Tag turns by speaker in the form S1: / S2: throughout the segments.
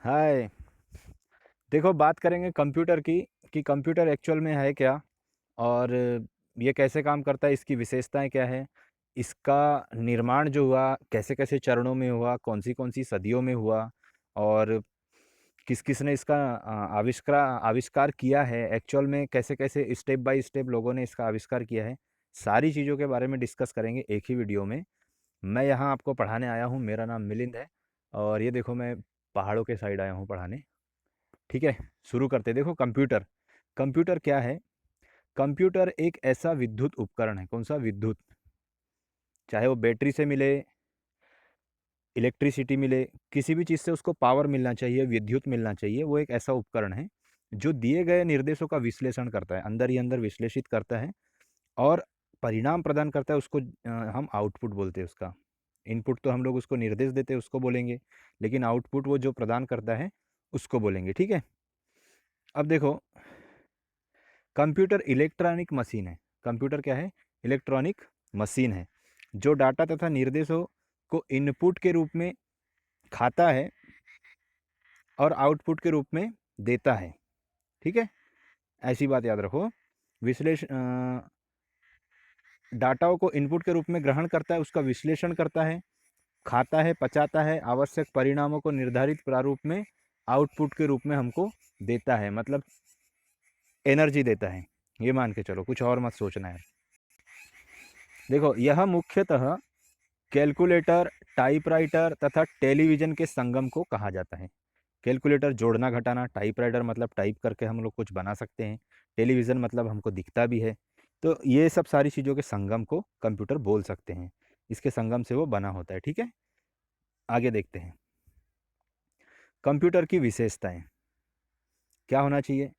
S1: हाय। देखो, बात करेंगे कंप्यूटर की कि कंप्यूटर एक्चुअल में है क्या, और ये कैसे काम करता है, इसकी विशेषताएं क्या है, इसका निर्माण जो हुआ कैसे कैसे चरणों में हुआ, कौन सी सदियों में हुआ, और किस किस ने इसका आविष्कार आविष्कार किया है, एक्चुअल में कैसे कैसे स्टेप बाय स्टेप लोगों ने इसका आविष्कार किया है। सारी चीज़ों के बारे में डिस्कस करेंगे एक ही वीडियो में। मैं यहाँ आपको पढ़ाने आया हूँ, मेरा नाम मिलिंद है। और ये देखो, मैं पहाड़ों के साइड आया हूँ पढ़ाने। ठीक है, शुरू करते हैं। देखो, कंप्यूटर कंप्यूटर क्या है। कंप्यूटर एक ऐसा विद्युत उपकरण है। कौन सा? विद्युत। चाहे वो बैटरी से मिले, इलेक्ट्रिसिटी मिले, किसी भी चीज़ से उसको पावर मिलना चाहिए, विद्युत मिलना चाहिए। वो एक ऐसा उपकरण है जो दिए गए निर्देशों का विश्लेषण करता है, अंदर ही अंदर विश्लेषित करता है और परिणाम प्रदान करता है। उसको हम आउटपुट बोलते हैं उसका। इनपुट तो हम लोग उसको निर्देश देते हैं, उसको बोलेंगे, लेकिन आउटपुट वो जो प्रदान करता है उसको बोलेंगे। ठीक है। अब देखो, कंप्यूटर इलेक्ट्रॉनिक मशीन है। कंप्यूटर क्या है? इलेक्ट्रॉनिक मशीन है जो डाटा तथा निर्देशों को इनपुट के रूप में खाता है और आउटपुट के रूप में देता है। ठीक है, ऐसी बात याद रखो। डाटाओं को इनपुट के रूप में ग्रहण करता है, उसका विश्लेषण करता है, खाता है, पचाता है, आवश्यक परिणामों को निर्धारित प्रारूप में आउटपुट के रूप में हमको देता है, मतलब एनर्जी देता है। ये मान के चलो, कुछ और मत सोचना है। देखो, यह मुख्यतः कैलकुलेटर, टाइपराइटर तथा टेलीविज़न के संगम को कहा जाता है। कैलकुलेटर जोड़ना घटाना, टाइपराइटर मतलब टाइप करके हम लोग कुछ बना सकते हैं, टेलीविज़न मतलब हमको दिखता भी है। तो ये सब सारी चीज़ों के संगम को कंप्यूटर बोल सकते हैं। इसके संगम से वो बना होता है। ठीक है, आगे देखते हैं। कंप्यूटर की विशेषताएं क्या होना चाहिए?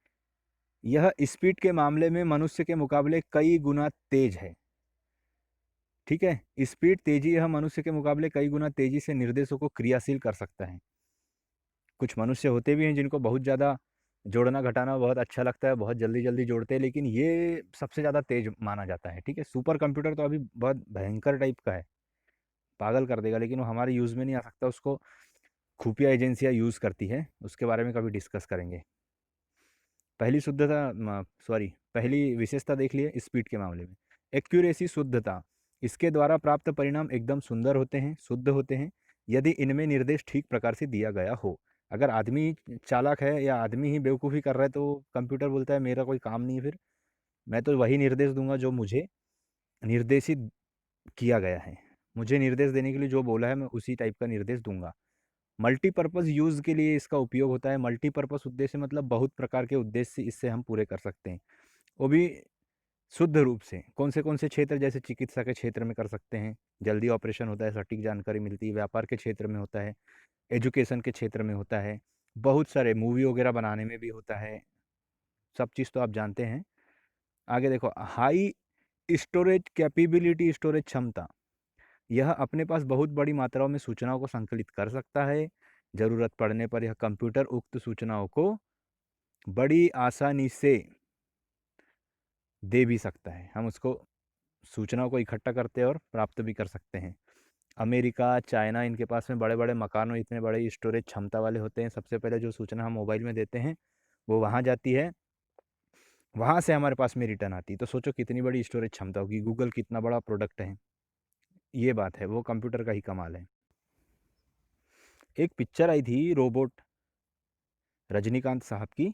S1: यह स्पीड के मामले में मनुष्य के मुकाबले कई गुना तेज है। ठीक है, स्पीड, तेजी, यह मनुष्य के मुकाबले कई गुना तेजी से निर्देशों को क्रियाशील कर सकता है। कुछ मनुष्य होते भी हैं जिनको बहुत ज़्यादा जोड़ना घटाना बहुत अच्छा लगता है, बहुत जल्दी जल्दी जोड़ते हैं, लेकिन ये सबसे ज़्यादा तेज माना जाता है। ठीक है, सुपर कंप्यूटर तो अभी बहुत भयंकर टाइप का है, पागल कर देगा, लेकिन वो हमारे यूज़ में नहीं आ सकता। उसको खुफिया एजेंसियाँ यूज़ करती है, उसके बारे में कभी डिस्कस करेंगे। पहली शुद्धता, सॉरी, पहली विशेषता देख लिए स्पीड के मामले में। एक्यूरेसी, शुद्धता। इसके द्वारा प्राप्त परिणाम एकदम सुंदर होते हैं, शुद्ध होते हैं, यदि इनमें निर्देश ठीक प्रकार से दिया गया हो। अगर आदमी चालाक है या आदमी ही बेवकूफ़ी कर रहा है तो कंप्यूटर बोलता है मेरा कोई काम नहीं है, फिर मैं तो वही निर्देश दूंगा जो मुझे निर्देशित किया गया है। मुझे निर्देश देने के लिए जो बोला है मैं उसी टाइप का निर्देश दूंगा। मल्टीपर्पज़ यूज़ के लिए इसका उपयोग होता है। मल्टीपर्पज़ उद्देश्य मतलब बहुत प्रकार के उद्देश्य इससे हम पूरे कर सकते हैं, वो भी शुद्ध रूप से। कौन से क्षेत्र? जैसे चिकित्सा के क्षेत्र में कर सकते हैं, जल्दी ऑपरेशन होता है, सटीक जानकारी मिलती है। व्यापार के क्षेत्र में होता है, एजुकेशन के क्षेत्र में होता है, बहुत सारे मूवी वगैरह बनाने में भी होता है। सब चीज़ तो आप जानते हैं। आगे देखो, हाई स्टोरेज कैपेबिलिटी, स्टोरेज क्षमता। यह अपने पास बहुत बड़ी मात्राओं में सूचनाओं को संकलित कर सकता है। ज़रूरत पड़ने पर यह कंप्यूटर उक्त सूचनाओं को बड़ी आसानी से दे भी सकता है। हम उसको सूचनाओं को इकट्ठा करते हैं और प्राप्त भी कर सकते हैं। अमेरिका, चाइना, इनके पास में बड़े बड़े मकान और इतने बड़े स्टोरेज क्षमता वाले होते हैं। सबसे पहले जो सूचना हम मोबाइल में देते हैं वो वहाँ जाती है, वहाँ से हमारे पास में रिटर्न आती है। तो सोचो कितनी बड़ी स्टोरेज क्षमता होगी। गूगल कितना बड़ा प्रोडक्ट है। ये बात है, वो कंप्यूटर का ही कमाल है। एक पिक्चर आई थी रोबोट, रजनीकांत साहब की।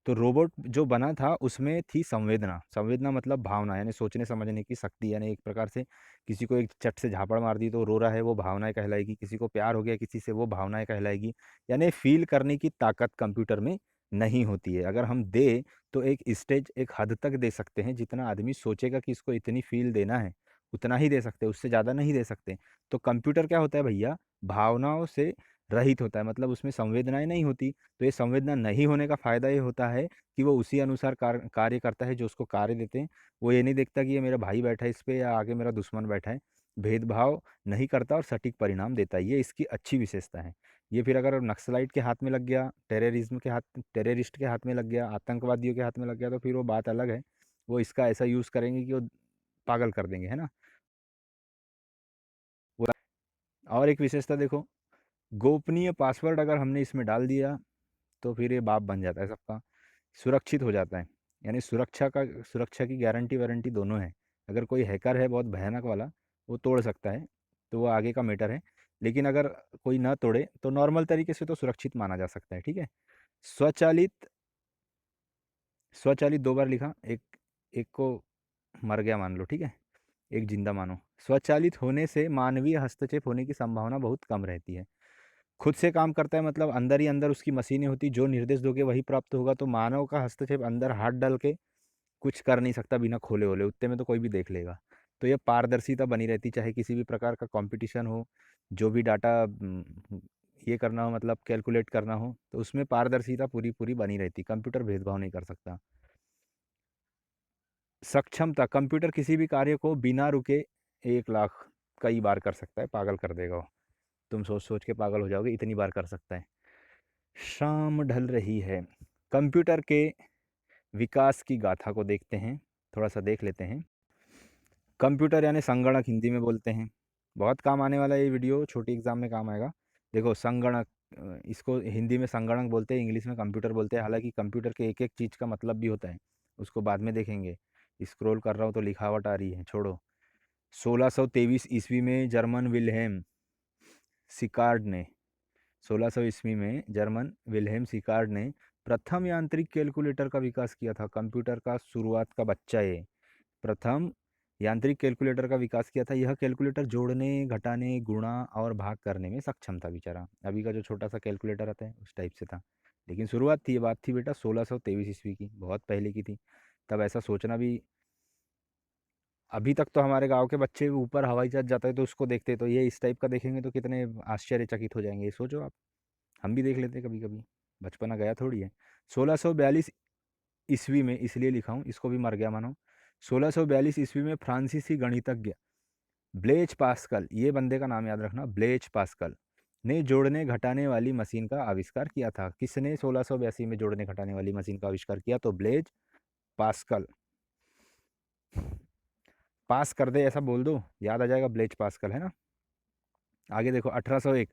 S1: तो रोबोट जो बना था उसमें थी संवेदना। संवेदना मतलब भावना, यानी सोचने समझने की शक्ति। यानी एक प्रकार से किसी को एक चट से झापड़ मार दी तो रो रहा है, वो भावनाएं कहलाएगी। किसी को प्यार हो गया किसी से, वो भावनाएं कहलाएगी। यानी फील करने की ताकत कंप्यूटर में नहीं होती है। अगर हम दे तो एक स्टेज, एक हद तक दे सकते हैं। जितना आदमी सोचेगा कि इसको इतनी फील देना है उतना ही दे सकते हैं, उससे ज़्यादा नहीं दे सकते। तो कंप्यूटर क्या होता है भैया? भावनाओं से रहित होता है, मतलब उसमें संवेदनाएं नहीं होती। तो ये संवेदना नहीं होने का फ़ायदा ये होता है कि वो उसी अनुसार कार्य करता है जो उसको कार्य देते हैं। वो ये नहीं देखता कि ये मेरा भाई बैठा है इस पे या आगे मेरा दुश्मन बैठा है। भेदभाव नहीं करता और सटीक परिणाम देता है। ये इसकी अच्छी विशेषता है। ये फिर अगर नक्सलाइट के हाथ में लग गया, टेररिस्ट के हाथ में लग गया, आतंकवादियों के हाथ में लग गया, तो फिर वो बात अलग है। वो इसका ऐसा यूज़ करेंगे कि वो पागल कर देंगे, है ना। वो- और एक विशेषता देखो, गोपनीय पासवर्ड अगर हमने इसमें डाल दिया तो फिर ये बाप बन जाता है सबका, सुरक्षित हो जाता है। यानी सुरक्षा की गारंटी वारंटी दोनों है। अगर कोई हैकर है बहुत भयानक वाला, वो तोड़ सकता है, तो वो आगे का मैटर है। लेकिन अगर कोई ना तोड़े तो नॉर्मल तरीके से तो सुरक्षित माना जा सकता है, ठीक है। स्वचालित, स्वचालित 2 बार लिखा, एक एक को मर गया मान लो, ठीक है, एक जिंदा मानो। स्वचालित होने से मानवीय हस्तक्षेप होने की संभावना बहुत कम रहती है। खुद से काम करता है मतलब अंदर ही अंदर उसकी मशीनें होती, जो निर्देश दोगे वही प्राप्त होगा। तो मानव का हस्तक्षेप अंदर हाथ डाल के कुछ कर नहीं सकता बिना खोले ओले, उतने में तो कोई भी देख लेगा। तो ये पारदर्शिता बनी रहती, चाहे किसी भी प्रकार का कंपटीशन हो, जो भी डाटा ये करना हो, मतलब कैलकुलेट करना हो, तो उसमें पारदर्शिता पूरी पूरी बनी रहती, कंप्यूटर भेदभाव नहीं कर सकता। सक्षमता, कंप्यूटर किसी भी कार्य को बिना रुके 1 लाख कई बार कर सकता है, पागल कर देगा वो। तुम सोच सोच के पागल हो जाओगे, इतनी बार कर सकता है। शाम ढल रही है। कंप्यूटर के विकास की गाथा को देखते हैं, थोड़ा सा देख लेते हैं। कंप्यूटर यानी संगणक हिंदी में बोलते हैं। बहुत काम आने वाला ये वीडियो, छोटी एग्जाम में काम आएगा। देखो संगणक, इसको हिंदी में संगणक बोलते हैं, इंग्लिश में कंप्यूटर बोलते हैं। हालांकि कंप्यूटर के एक एक चीज़ का मतलब भी होता है, उसको बाद में देखेंगे। स्क्रॉल कर रहा हूँ तो लिखावट आ रही है, छोड़ो। 1623 ईस्वी में जर्मन विल्हेम सिकार्ड ने 1600 ईस्वी में जर्मन विल्हेम सिकार्ड ने प्रथम यांत्रिक कैलकुलेटर का विकास किया था। कंप्यूटर का शुरुआत का बच्चा ये प्रथम यांत्रिक कैलकुलेटर का विकास किया था। यह कैलकुलेटर जोड़ने, घटाने, गुणा और भाग करने में सक्षम था बेचारा। अभी का जो छोटा सा कैलकुलेटर आता है उस टाइप से था। लेकिन शुरुआत थी, ये बात थी बेटा 1623 ईस्वी की, बहुत पहले की थी। तब ऐसा सोचना भी, अभी तक तो हमारे गांव के बच्चे ऊपर हवाई जहाज जाता है तो उसको देखते, तो ये इस टाइप का देखेंगे तो कितने आश्चर्यचकित हो जाएंगे। ये सोचो आप, हम भी देख लेते कभी कभी, बचपना गया थोड़ी है। 1642 ईस्वी में, इसलिए लिखा हूँ, इसको भी मर गया मानो। 1642 ईस्वी में फ्रांसीसी गणितज्ञ ब्लेज पास्कल, ये बंदे का नाम याद रखना, ब्लेज पास्कल ने जोड़ने घटाने वाली मशीन का आविष्कार किया था। किसने 1682 में जोड़ने घटाने वाली मशीन का आविष्कार किया? तो ब्लेज पास्कल। पास कर दे ऐसा बोल दो, याद आ जाएगा, ब्लेज पास्कल है ना। आगे देखो 1801,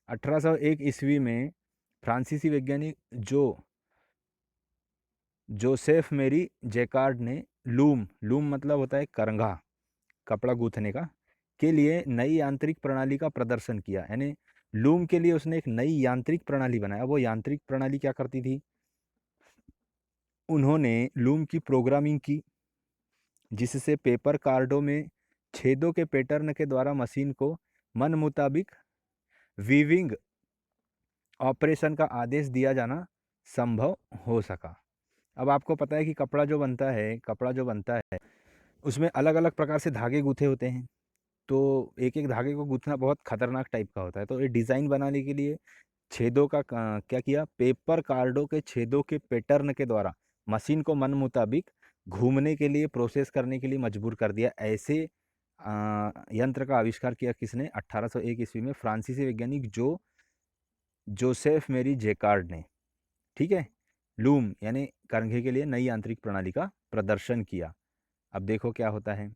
S1: 1801 ईस्वी में फ्रांसीसी वैज्ञानिक जोसेफ मेरी जैकार्ड ने लूम, लूम मतलब होता है करंघा, कपड़ा गूंथने का, के लिए नई यांत्रिक प्रणाली का प्रदर्शन किया। यानी लूम के लिए उसने एक नई यांत्रिक प्रणाली बनाया। वो यांत्रिक प्रणाली क्या करती थी? उन्होंने लूम की प्रोग्रामिंग की, जिससे पेपर कार्डों में छेदों के पैटर्न के द्वारा मशीन को मन मुताबिक वीविंग ऑपरेशन का आदेश दिया जाना संभव हो सका। अब आपको पता है कि कपड़ा जो बनता है उसमें अलग अलग प्रकार से धागे गूंथे होते हैं। तो एक एक धागे को गूंथना बहुत खतरनाक टाइप का होता है। तो ये डिज़ाइन बनाने के लिए छेदों का क्या किया, पेपर कार्डों के छेदों के पैटर्न के द्वारा मशीन को मन मुताबिक घूमने के लिए, प्रोसेस करने के लिए मजबूर कर दिया। ऐसे यंत्र का आविष्कार किया किसने? 1801 ईस्वी में फ्रांसीसी वैज्ञानिक जोसेफ मेरी जेकार्ड ने, ठीक है। लूम यानी करंघे के लिए नई यांत्रिक प्रणाली का प्रदर्शन किया। अब देखो क्या होता है,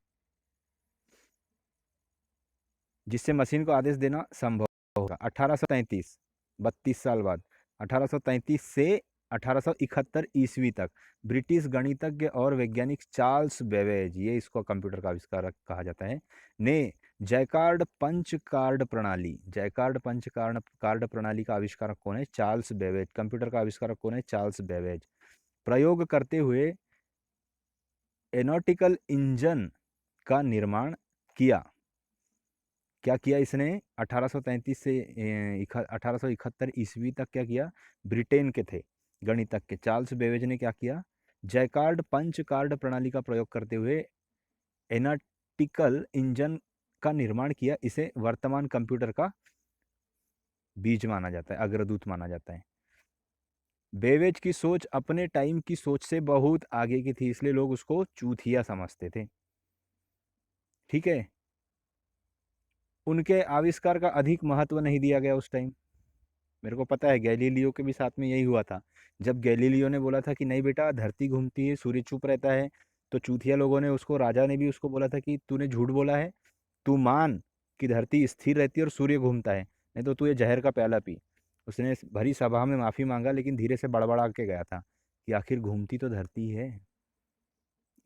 S1: जिससे मशीन को आदेश देना संभव होगा। 1833, 32 साल बाद, 1833 से 1871 ईस्वी तक ब्रिटिश गणितज्ञ और वैज्ञानिक चार्ल्स बेबेज, ये इसको कंप्यूटर का आविष्कार कहा जाता है, ने जैकार्ड पंच कार्ड प्रणाली का आविष्कारक कौन है? Charles Babbage. कंप्यूटर का आविष्कारक कौन है? Charles Babbage. प्रयोग करते हुए एनॉटिकल इंजन का निर्माण किया। क्या किया इसने? 1833 से 1871 ईस्वी तक क्या किया? ब्रिटेन के थे गणितज्ञ चार्ल्स बेबेज ने क्या किया? जैकार्ड पंच कार्ड प्रणाली का प्रयोग करते हुए एनाटिकल इंजन का निर्माण किया। इसे वर्तमान कंप्यूटर का बीज माना जाता है, अग्रदूत माना जाता है। बेबेज की सोच अपने टाइम की सोच से बहुत आगे की थी, इसलिए लोग उसको चूतिया समझते थे, ठीक है। उनके आविष्कार का अधिक महत्व नहीं दिया गया उस टाइम। मेरे को पता है गैलीलियो के भी साथ में यही हुआ था। जब गैलीलियो ने बोला था कि नहीं बेटा धरती घूमती है, सूर्य चुप रहता है, तो चूतिया लोगों ने उसको, राजा ने भी उसको बोला था कि तूने झूठ बोला है, तू मान कि धरती स्थिर रहती है और सूर्य घूमता है। नहीं तो तू ये जहर का प्याला पी। उसने भरी सभा में माफ़ी मांगा, लेकिन धीरे से बड़बड़ा के गया था कि आखिर घूमती तो धरती है।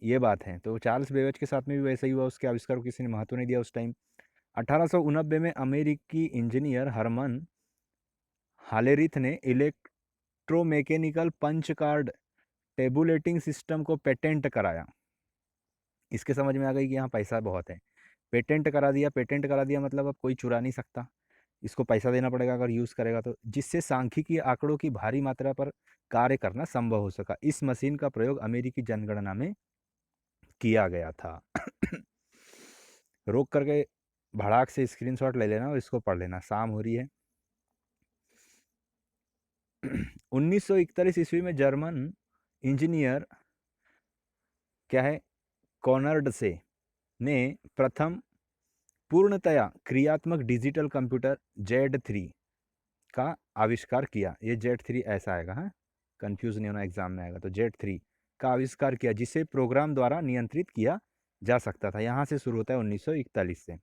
S1: ये बात है। तो चार्ल्स बेबेज के साथ में भी वैसा ही हुआ, उसके आविष्कार को किसी ने महत्व नहीं दिया उस टाइम। 1889 में अमेरिकी इंजीनियर हरमन हालेरिथ ने electromechanical punch card tabulating system को पेटेंट कराया। इसके समझ में आ गई कि यहाँ पैसा बहुत है। पेटेंट करा दिया, पेटेंट करा दिया मतलब अब कोई चुरा नहीं सकता, इसको पैसा देना पड़ेगा अगर यूज़ करेगा तो, जिससे सांख्यिकीय आंकड़ों की भारी मात्रा पर कार्य करना संभव हो सका। इस मशीन का प्रयोग अमेरिकी जनगणना में किया गया था। रोक करके भड़ाक से स्क्रीनशॉट ले लेना और इसको पढ़ लेना, शाम हो रही है। 1941 ईस्वी में जर्मन इंजीनियर क्या है, कॉनर्ड से ने प्रथम पूर्णतया क्रियात्मक डिजिटल कंप्यूटर Z3 का आविष्कार किया। ये Z3 ऐसा आएगा, हाँ, कंफ्यूज नहीं होना, एग्जाम में आएगा। तो Z3 का आविष्कार किया जिसे प्रोग्राम द्वारा नियंत्रित किया जा सकता था। यहाँ से शुरू होता है 1941 से।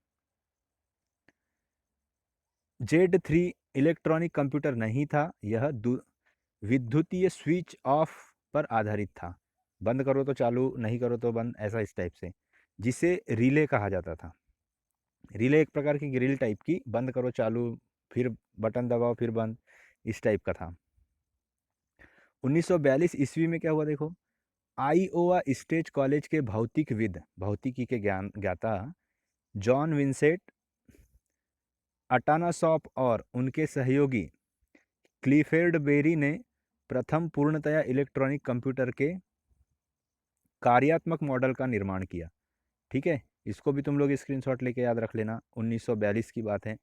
S1: Z3 इलेक्ट्रॉनिक कंप्यूटर नहीं था, यह विद्युतीय स्विच ऑफ पर आधारित था। बंद करो तो चालू, नहीं करो तो बंद, ऐसा इस टाइप से, जिसे रिले कहा जाता था। रिले एक प्रकार की ग्रिल टाइप की, बंद करो चालू, फिर बटन दबाओ फिर बंद, इस टाइप का था। 1942 ईस्वी में क्या हुआ देखो, आईओवा स्टेट कॉलेज के भौतिकविद, भौतिकी के ज्ञान ज्ञाता जॉन विंसेंट अटानासॉप और उनके सहयोगी क्लिफेर्ड बेरी ने प्रथम पूर्णतया इलेक्ट्रॉनिक कंप्यूटर के कार्यात्मक मॉडल का निर्माण किया। ठीक है, इसको भी तुम लोग स्क्रीनशॉट लेके याद रख लेना। 1942 की बात है।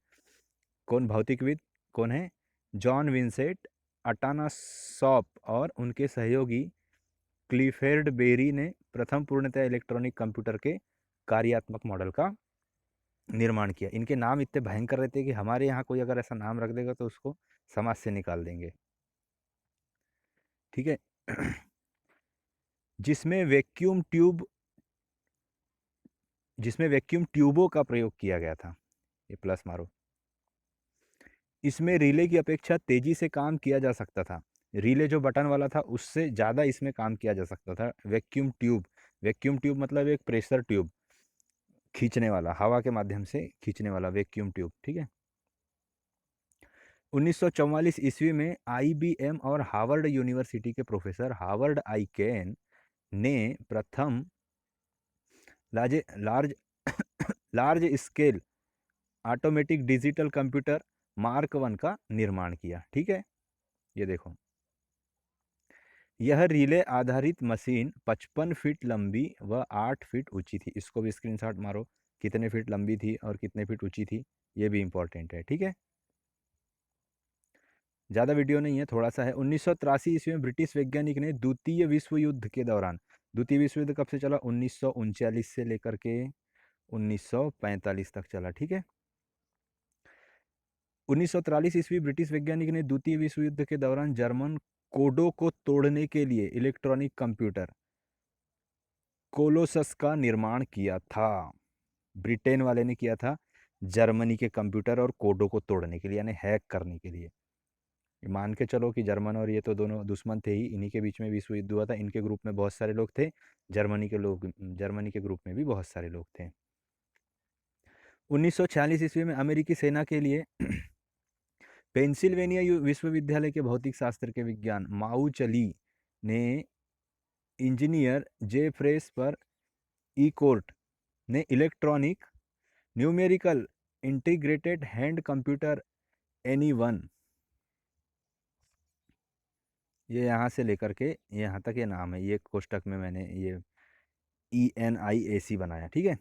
S1: कौन भौतिकविद, कौन है, जॉन विंसेंट अटानासॉप और उनके सहयोगी क्लिफेर्ड बेरी ने प्रथम पूर्णतः इलेक्ट्रॉनिक कंप्यूटर के कार्यात्मक मॉडल का निर्माण किया। इनके नाम इतने भयंकर रहते हैं कि हमारे यहाँ कोई अगर ऐसा नाम रख देगा तो उसको समाज से निकाल देंगे। ठीक है। जिसमें वैक्यूम ट्यूब, जिसमें वैक्यूम ट्यूबों का प्रयोग किया गया था। ये प्लस मारो। इसमें रिले की अपेक्षा तेजी से काम किया जा सकता था। रिले जो बटन वाला था उससे ज़्यादा इसमें काम किया जा सकता था। वैक्यूम ट्यूब, वैक्यूम ट्यूब मतलब एक प्रेशर ट्यूब, खींचने वाला, हवा के माध्यम से खींचने वाला वैक्यूम ट्यूब। ठीक है। 1944 ईस्वी में आईबीएम और हार्वर्ड यूनिवर्सिटी के प्रोफेसर हार्वर्ड आइकेन ने प्रथम large large large scale automatic digital computer mark 1 का निर्माण किया। ठीक है, ये देखो, यह रिले आधारित मशीन 55 फीट लंबी व 8 फीट ऊंची थी। इसको भी स्क्रीनशॉट मारो, कितने फीट लंबी थी और कितने फीट ऊंची थी, ये भी इंपॉर्टेंट है। ठीक है, ज़्यादा वीडियो नहीं है, थोड़ा सा है। 1983 ईस्वी में ब्रिटिश वैज्ञानिक ने द्वितीय विश्व युद्ध के दौरान, द्वितीय विश्व युद्ध कब से चला, 1939 से लेकर के 1945 तक चला। ठीक है, 1943 ईस्वी ब्रिटिश वैज्ञानिक ने द्वितीय विश्व युद्ध के दौरान जर्मन कोडों को तोड़ने के लिए इलेक्ट्रॉनिक कंप्यूटर कोलोसस का निर्माण किया था। ब्रिटेन वाले ने किया था जर्मनी के कंप्यूटर और कोडों को तोड़ने के लिए, यानी हैक करने के लिए। मान के चलो कि जर्मन और ये तो दोनों दुश्मन थे ही, इन्हीं के बीच में विश्व युद्ध हुआ था। इनके ग्रुप में बहुत सारे लोग थे, जर्मनी के लोग, जर्मनी के ग्रुप में भी बहुत सारे लोग थे। 1946 ईस्वी में अमेरिकी सेना के लिए पेंसिल्वेनिया विश्वविद्यालय के भौतिक शास्त्र के विज्ञान माऊ चली ने इंजीनियर जे फ्रेस पर ई कोर्ट ने electronic numerical integrated hand computer any one, ये यहाँ से लेकर के यहाँ तक ये नाम है, ये कोष्टक में मैंने ये ENIAC बनाया, ठीक है,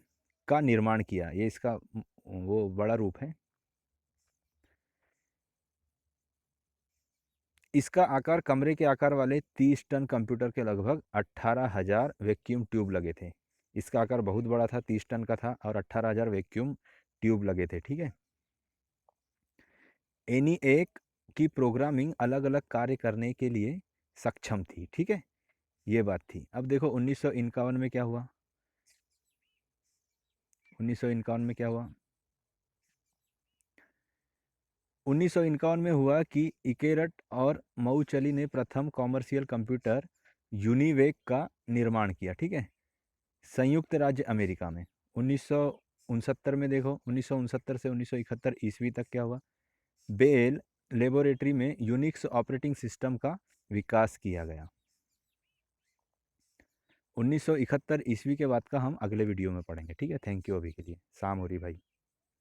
S1: का निर्माण किया। ये इसका वो बड़ा रूप है। इसका आकार कमरे के आकार वाले 30 टन कंप्यूटर के लगभग 18,000 वैक्यूम ट्यूब लगे थे। इसका आकार बहुत बड़ा था, 30 टन का था और 18,000 वैक्यूम ट्यूब लगे थे। ठीक है, एनी एक की प्रोग्रामिंग अलग अलग कार्य करने के लिए सक्षम थी। ठीक है, ये बात थी। अब देखो 1951 में क्या हुआ, 1951 में क्या हुआ, 1951 में हुआ कि इकेरट और मऊचली ने प्रथम कॉमर्शियल कंप्यूटर यूनिवेक का निर्माण किया, ठीक है, संयुक्त राज्य अमेरिका में। 1969 में देखो, 1969 से 1971 ईस्वी तक क्या हुआ, बेल लेबोरेटरी में यूनिक्स ऑपरेटिंग सिस्टम का विकास किया गया। 1971 ईस्वी के बाद का हम अगले वीडियो में पढ़ेंगे, ठीक है। थैंक यू, अभी के लिए शाम हो रही भाई।